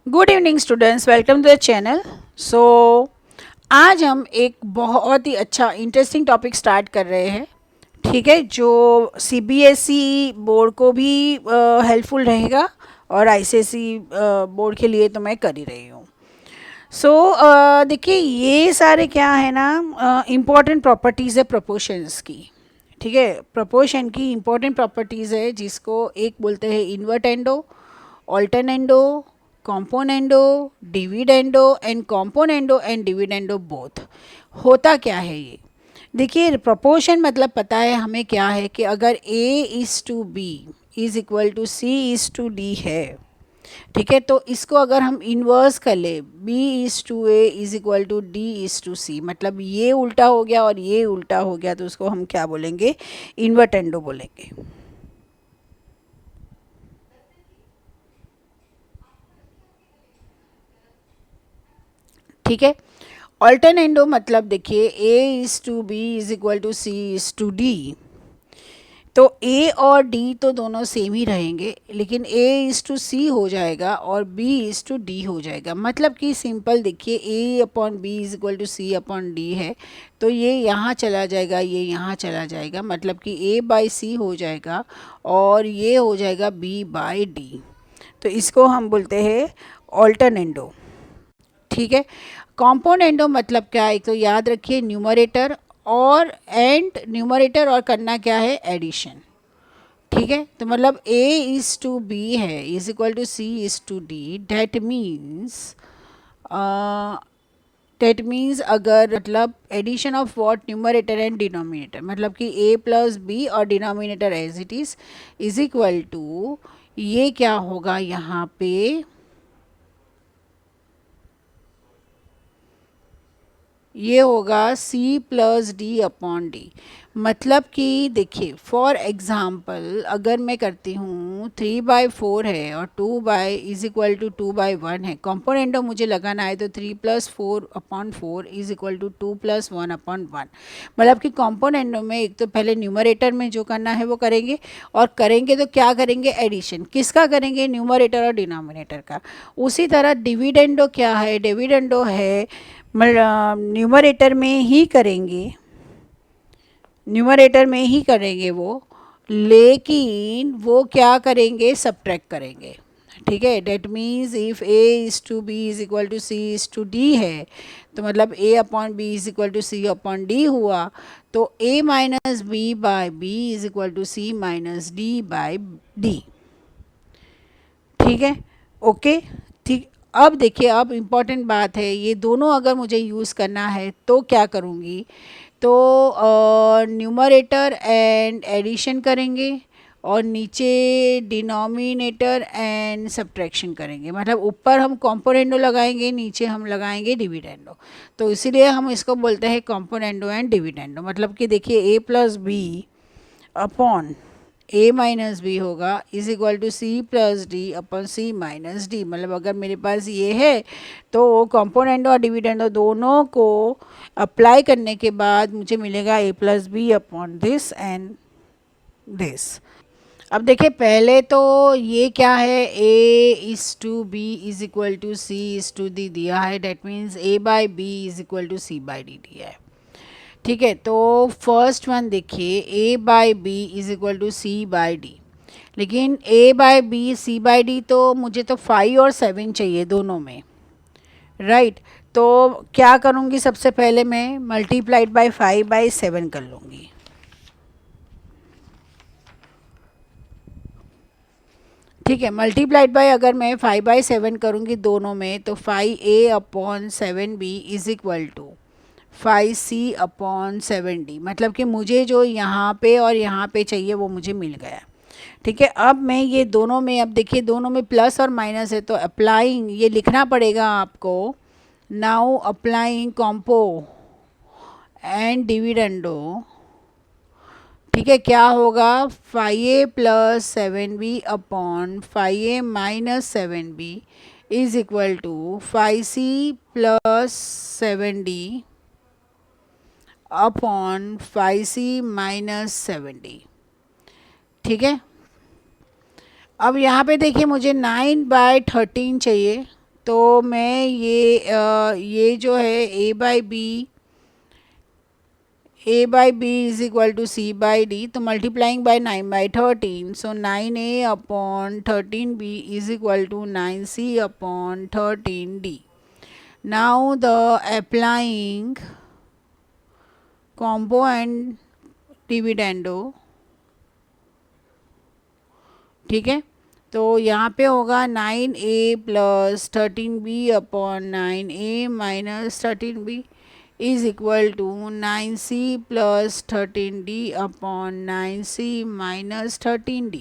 Good evening students, welcome to the channel. So आज हम एक बहुत ही अच्छा इंटरेस्टिंग टॉपिक स्टार्ट कर रहे हैं। ठीक है, जो सीबीएसई बोर्ड को भी हेल्पफुल रहेगा और आईसीएसई बोर्ड के लिए तो मैं कर ही रही हूँ। सो देखिए, ये सारे क्या है ना, इम्पॉर्टेंट प्रॉपर्टीज़ है प्रोपोर्शंस की। ठीक है, प्रोपोर्शन की इम्पॉर्टेंट प्रॉपर्टीज़ है जिसको एक बोलते हैं invertendo, alternendo, componendo, dividendo and componendo and dividendo both. होता क्या है ये? देखिए, प्रोपोर्शन मतलब पता है हमें क्या है कि अगर A is to B is equal to C is to D है। ठीक है, तो इसको अगर हम इन्वर्स कर ले, b is to A is equal to D is to C, मतलब ये उल्टा हो गया और ये उल्टा हो गया, तो उसको हम क्या बोलेंगे? इन्वर्टेंडो बोलेंगे। ठीक है, ऑल्टरनेंडो मतलब देखिए A is to B is equal to C is to D. तो ए और डी तो दोनों सेम ही रहेंगे, लेकिन ए इज़ टू सी हो जाएगा और बी इज़ टू डी हो जाएगा। मतलब कि सिंपल देखिए, A upon B is equal to C upon D है, तो ये यहाँ चला जाएगा, ये यहाँ चला जाएगा, मतलब कि ए बाई सी हो जाएगा और ये हो जाएगा बी बाई डी। तो इसको हम बोलते हैं ऑल्टरनेंडो। ठीक है, कॉम्पोनेंडो मतलब क्या है? तो याद रखिए, न्यूमरेटर और एंड न्यूमरेटर और करना क्या है? एडिशन। ठीक है, तो मतलब a इज़ टू b है is equal to c is to d। That means अगर मतलब addition of what? Numerator and denominator, मतलब कि a प्लस b और denominator as it is equal to, ये क्या होगा यहाँ पे? ये होगा c plus D upon D. मतलब कि देखिए, फॉर एग्ज़ाम्पल अगर मैं करती हूँ 3/4 है और 2 इज़ इक्वल टू 2/1 है, कॉम्पोनेंटो मुझे लगाना है, तो 3 plus 4/4 is equal to 2 plus 1/1। मतलब कि कॉम्पोनेंटो में एक तो पहले न्यूमरेटर में जो करना है वो करेंगे, और करेंगे तो क्या करेंगे? एडिशन। किसका करेंगे? न्यूमरेटर और डिनोमिनेटर का। उसी तरह डिविडेंडो क्या है? डिविडेंडो है न्यूमरेटर में ही करेंगे, न्यूमरेटर में ही करेंगे वो, लेकिन वो क्या करेंगे? सब्ट्रैक्ट करेंगे। ठीक है, that means if A is to B is equal to C is to D है, तो मतलब A upon B is equal to C upon D हुआ, तो A minus B by B is equal to C minus D by D. ठीक है, okay. ठीक, अब देखिए, अब इम्पॉर्टेंट बात है, ये दोनों अगर मुझे यूज़ करना है तो क्या करूँगी? तो न्यूमरेटर एंड एडिशन करेंगे और नीचे डिनोमिनेटर एंड सब्ट्रैक्शन करेंगे। मतलब ऊपर हम कॉम्पोनेंडो लगाएंगे, नीचे हम लगाएंगे डिविडेंडो। तो इसीलिए हम इसको बोलते हैं कॉम्पोनेंडो एंड डिविडेंडो। मतलब कि देखिए, A plus B upon A minus B होगा is equal to C plus D upon C minus D. मतलब अगर मेरे पास ये है, तो कंपोनेंट और डिविडेंड दोनों को अप्लाई करने के बाद मुझे मिलेगा A plus B upon this and this. अब देखिए, पहले तो ये क्या है? A is to B is equal to C is to D दिया है, that means A by B is equal to C by D दिया है। ठीक है, तो फर्स्ट वन देखिए, A by B is equal to C by D. लेकिन A by B C by D, तो मुझे तो 5 और 7 चाहिए दोनों में, राइट। तो क्या करूँगी? सबसे पहले मैं मल्टीप्लाइड बाई 5/7 कर लूँगी। ठीक है, मल्टीप्लाइड बाय अगर मैं 5/7 करूँगी दोनों में, तो 5a upon 7b is equal to 5c upon 7d। मतलब कि मुझे जो यहाँ पे और यहाँ पे चाहिए वो मुझे मिल गया। ठीक है, अब मैं ये दोनों में, अब देखिए दोनों में प्लस और माइनस है, तो अप्लाइंग ये लिखना पड़ेगा आपको। Now applying compo and dividendo. ठीक है, क्या होगा? 5a plus 7b upon 5a minus 7b is equal to 5c plus 7d upon 5c minus 7d। ठीक है, अब यहाँ पे देखिए, मुझे 9/13 चाहिए, तो मैं ये जो है a by b is equal to c by d, तो multiplying by 9 by 13, so 9a upon 13b is equal to 9c upon 13d. Now the applying compo and dividendo, ठीक है, तो यहाँ पे होगा 9a plus 13b upon 9a minus 13b is equal to 9c plus 13d upon 9c minus 13d.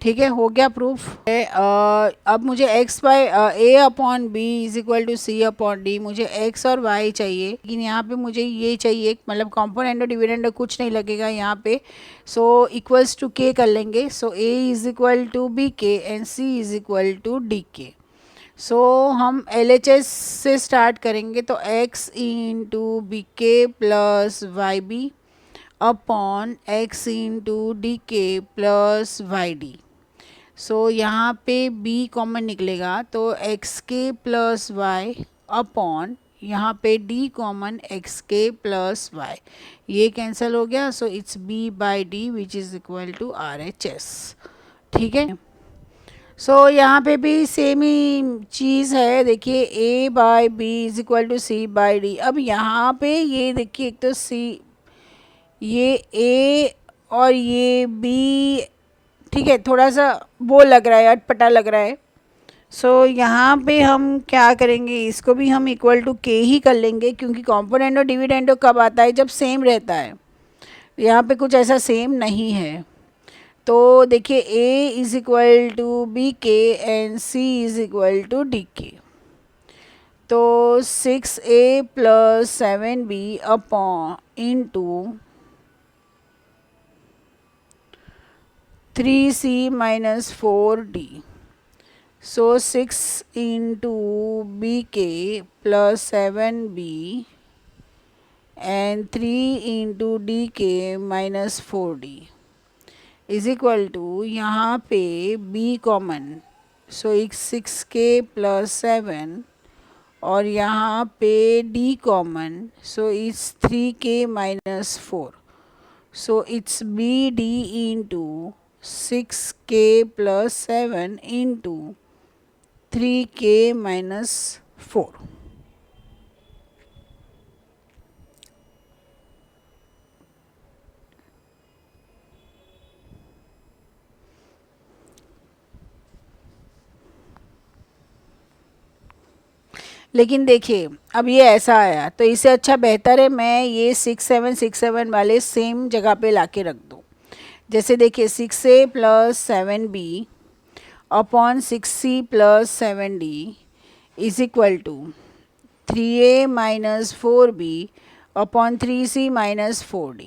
ठीक है, हो गया प्रूफ. अब मुझे x by a upon B is equal to C upon D, मुझे x और y चाहिए, लेकिन यहाँ पे मुझे ये चाहिए, मतलब कॉम्पोनेंट और डिविडेंड कुछ नहीं लगेगा यहाँ पे. सो इक्वल्स टू k कर लेंगे. So a is equal to B K and c is equal to D K. So हम LHS से स्टार्ट करेंगे, तो x इंटू बी के plus Y B upon x into D के प्लस वाई डी. सो यहाँ पे b common निकलेगा, तो एक्स के प्लस वाई अपॉन यहाँ पे d कॉमन एक्स के प्लस वाई, ये कैंसिल हो गया. So it's b by D which is equal to RHS. ठीक है, सो यहाँ पे भी सेम ही चीज़ है. देखिए a by B is equal to C by D. अब यहाँ पे ये देखिए, एक तो c, ये a और ये b, ठीक है, थोड़ा सा वो लग रहा है, अटपटा लग रहा है. सो यहाँ पे हम क्या करेंगे, इसको भी हम इक्वल टू के ही कर लेंगे, क्योंकि कॉम्पोनेंट और डिविडेंड कब आता है, जब सेम रहता है. यहाँ पे कुछ ऐसा सेम नहीं है. तो देखिए a is equal to B K and c is equal to D K. तो 6a plus 7b upon into 3c minus 4d. So 6 into B के plus 7b and 3 into D K minus 4d is equal to, यहाँ पे b common, सो 6k plus 7 और यहाँ पे d common, so it's 3k minus 4. So it's B D into 6k plus 7 into 3k minus 4. लेकिन देखिए अब ये ऐसा आया, तो इससे अच्छा बेहतर है मैं ये 6 7 वाले सेम जगह पे लाके रख दूँ. जैसे देखिए 6a plus 7b upon 6c plus 7d is equal to 3a minus 4b upon 3c minus 4d.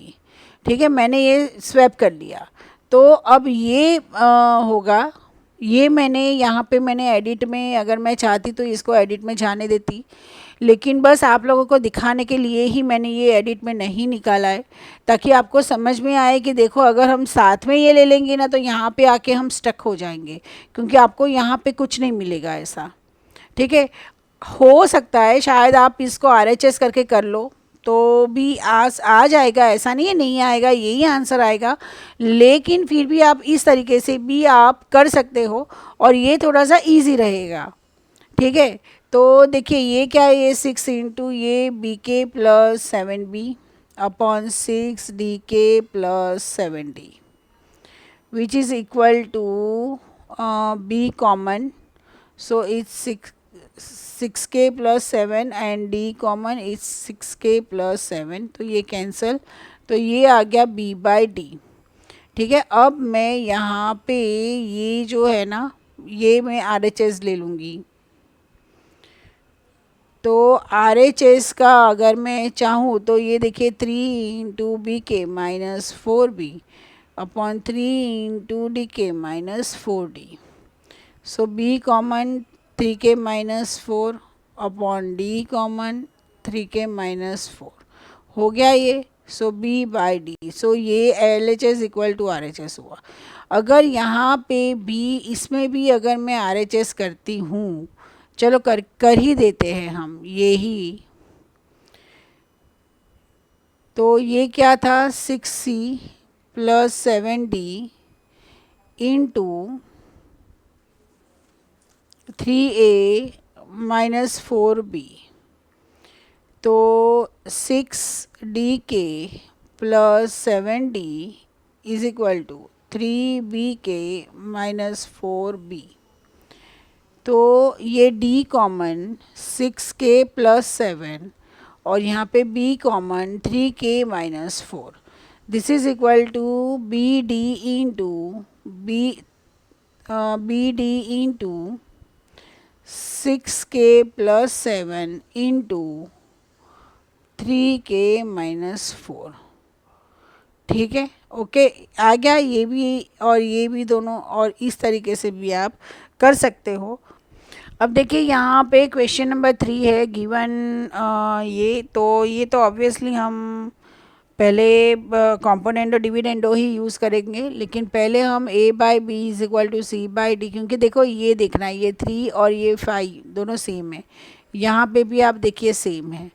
ठीक है, मैंने ये स्वैप कर लिया. तो अब ये होगा, ये मैंने यहाँ पे मैंने एडिट में, अगर मैं चाहती तो इसको एडिट में जाने देती, लेकिन बस आप लोगों को दिखाने के लिए ही मैंने ये एडिट में नहीं निकाला है, ताकि आपको समझ में आए कि देखो अगर हम साथ में ये ले लेंगे ना, तो यहाँ पे आके हम स्टक हो जाएंगे, क्योंकि आपको यहाँ पे कुछ नहीं मिलेगा ऐसा. ठीक है, हो सकता है शायद आप इसको RHS करके कर लो तो भी आ जाएगा, ऐसा नहीं है नहीं आएगा, यही आंसर आएगा. लेकिन फिर भी आप इस तरीके से भी आप कर सकते हो और ये थोड़ा सा इजी रहेगा. ठीक है, तो देखिए ये क्या है, ये 6 इंटू ये बी के प्लस 7b अपॉन 6 डी के plus 7d which is equal to b common, so it's 6k plus 7 and d common is 6k plus 7, तो ये कैंसिल, तो ये आ गया b बाई डी. ठीक है, अब मैं यहाँ पे ये जो है ना, ये मैं RHS ले लूँगी. तो RHS का अगर मैं चाहूँ तो ये देखिए 3 इंटू बी के minus 4b upon 3 into D K minus 4d. सो b common 3k minus 4 upon d common 3k minus 4 हो गया ये. सो b बाई डी. सो ये LHS इक्वल टू RHS हुआ. अगर यहाँ पे b, इसमें भी अगर मैं RHS करती हूँ चलो कर ही देते हैं हम ये ही। तो ये क्या था 6c plus 7d into 3a minus 4b। तो 6d plus 7d is equal to 3b minus 4b। तो ये d कॉमन 6k प्लस 7 और यहाँ पे b common 3k minus 4। This is equal to B D into B D into 6k plus 7 into 3k minus 4। ठीक है, okay, आ गया ये भी और ये भी दोनों, और इस तरीके से भी आप कर सकते हो। अब देखिए यहाँ पे क्वेश्चन नंबर 3 है गिवन ये तो ऑब्वियसली हम पहले कॉम्पोनेंडो डिविडेंडो ही यूज़ करेंगे, लेकिन पहले हम a by B is equal to C by D, क्योंकि देखो ये देखना है ये 3 और ये 5 दोनों सेम है, यहाँ पे भी आप देखिए सेम है,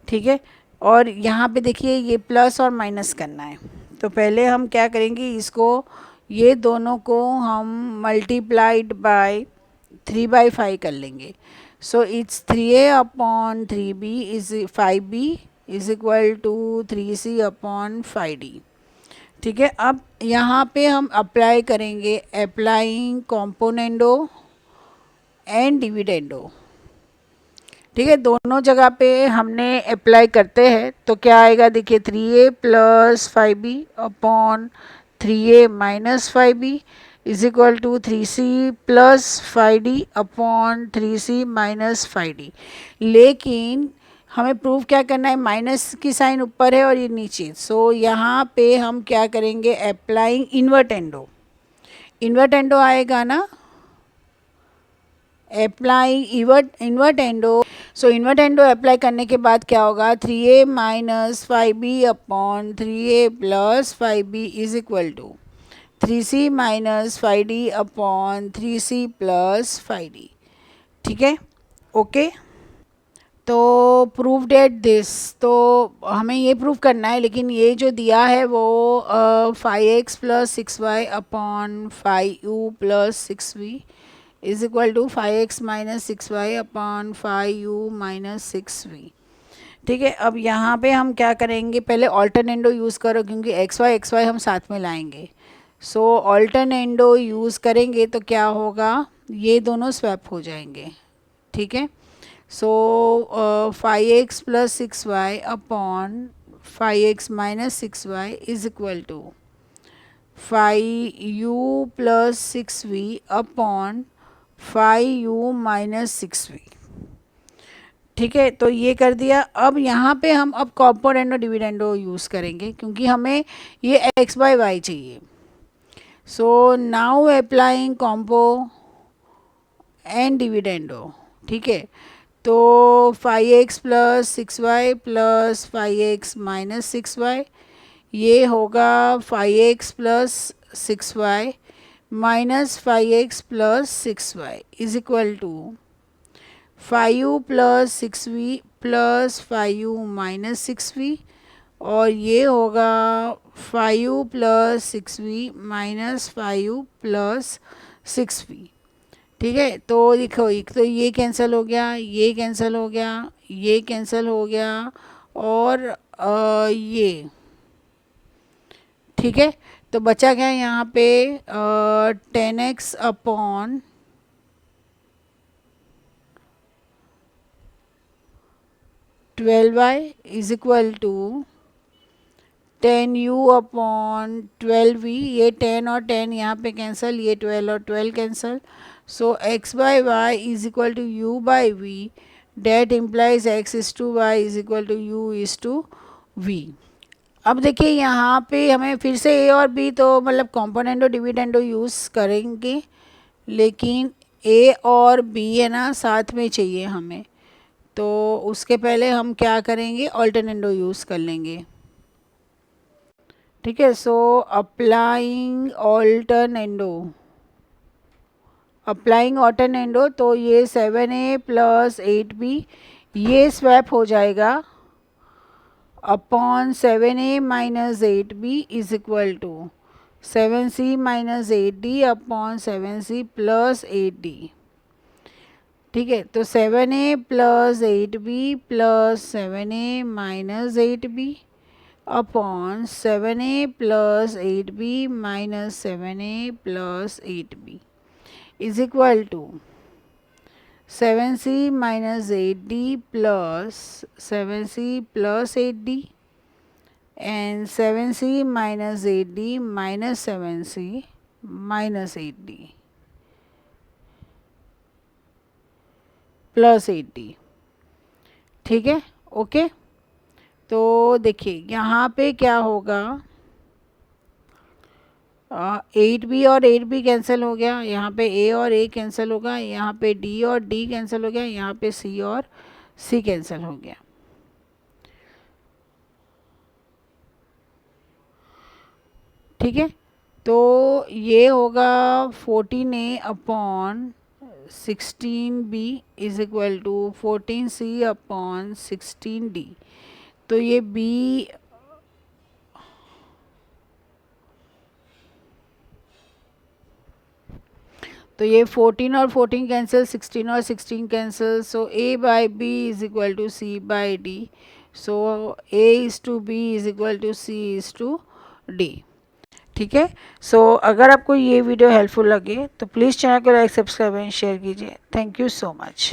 ठीक है। और यहाँ पे देखिए ये प्लस और माइनस करना है, तो पहले हम क्या करेंगे, इसको ये दोनों को हम मल्टीप्लाइड बाय 3/5 कर लेंगे। So it's 3a upon 3b is 5b is equal to 3c upon 5d। ठीक है, अब यहाँ पे हम अप्लाई करेंगे अप्लाइंग कॉम्पोनेंडो एंड डिविडेंडो। ठीक है, दोनों जगह पे हमने अप्लाई करते हैं, तो क्या आएगा देखिए 3a plus 5b upon 3a minus 5b is equal to 3c plus 5d upon 3c minus 5d। लेकिन हमें प्रूव क्या करना है, माइनस की साइन ऊपर है और ये नीचे, सो यहाँ पे हम क्या करेंगे अप्लाइंग इन्वर्टेंडो। इन्वर्टेंडो आएगा ना, apply invertendo. So invertendo apply करने के बाद क्या होगा 3a minus 5b upon 3a plus 5b is equal to 3c minus 5d upon 3c plus 5d। ठीक है, ओके। तो प्रूव डेट दिस, तो हमें ये प्रूव करना है, लेकिन ये जो दिया है वो 5x plus 6y upon 5u plus 6v is equal to 5x minus 6y upon 5u minus 6v। ठीक है, अब यहाँ पे हम क्या करेंगे, पहले ऑल्टरनेंडो यूज़ करो, क्योंकि एक्स वाई हम साथ में लाएंगे। सो ऑल्टरनेंडो यूज़ करेंगे तो क्या होगा, ये दोनों स्वैप हो जाएंगे। ठीक है, so 5x plus 6y upon 5x minus 6y is equal to 5u plus 6v upon 5u minus 6v। ठीक है, तो ये कर दिया। अब यहाँ पे हम अब कॉम्पोनेंडो डिविडेंडो यूज़ करेंगे, क्योंकि हमें ये x बाई वाई चाहिए। So now applying compo and dividendo. ठीक है, तो 5x plus 6y plus 5x minus 6y, ये होगा 5x plus 6y minus 5x plus 6y is equal to 5u plus 6v plus 5u minus 6v, और ये होगा 5u plus 6v minus 5u plus 6v। ठीक है, तो देखो एक तो ये कैंसिल हो गया, ये कैंसिल हो गया, ये कैंसिल हो गया, और ये। ठीक है, तो बचा क्या यहाँ पे 10x upon 12y is equal to 10u upon 12v। ये 10 और 10 यहाँ पे कैंसिल, ये 12 और 12 cancel. So x by y is equal to u by v, that implies x is to y is equal to u is to v। अब देखिए यहाँ पे हमें फिर से a और b तो मतलब कॉम्पोनेंडो डिविडेंडो यूज़ करेंगे, लेकिन a और b है ना साथ में चाहिए हमें, तो उसके पहले हम क्या करेंगे ऑल्टरनेंडो यूज़ कर लेंगे। ठीक है, सो अप्लाइंग ऑल्टरनेंडो अप्लाइंग ऑल्टरनेटो, तो ये 7a प्लस 8b ये स्वैप हो जाएगा upon 7a minus 8b is equal to 7c minus 8d upon 7c plus 8d। ठीक है, तो 7a plus 8b plus 7a minus 8b upon 7a plus 8b minus 7a plus 8b is equal to 7c minus 8d plus 7c plus 8d and 7c minus 8d minus 7c minus 8d plus 8d। ठीक है, okay. तो देखिए यहाँ पे क्या होगा, 8b और 8b cancel हो गया, यहाँ पे a और a कैंसिल होगा, यहाँ पे d और d कैंसिल हो गया, यहाँ पे c और c कैंसिल हो गया। ठीक है, तो ये होगा 14a upon 16b is equal to 14c upon 16d। तो ये b, तो ये 14 और 14 कैंसिल, 16 और 16 cancel, so a by b is equal to c by d, so a is to b is equal to c is to d। ठीक है, सो अगर आपको ये वीडियो हेल्पफुल लगे तो प्लीज़ चैनल को लाइक, सब्सक्राइब एंड शेयर कीजिए। Thank you so much.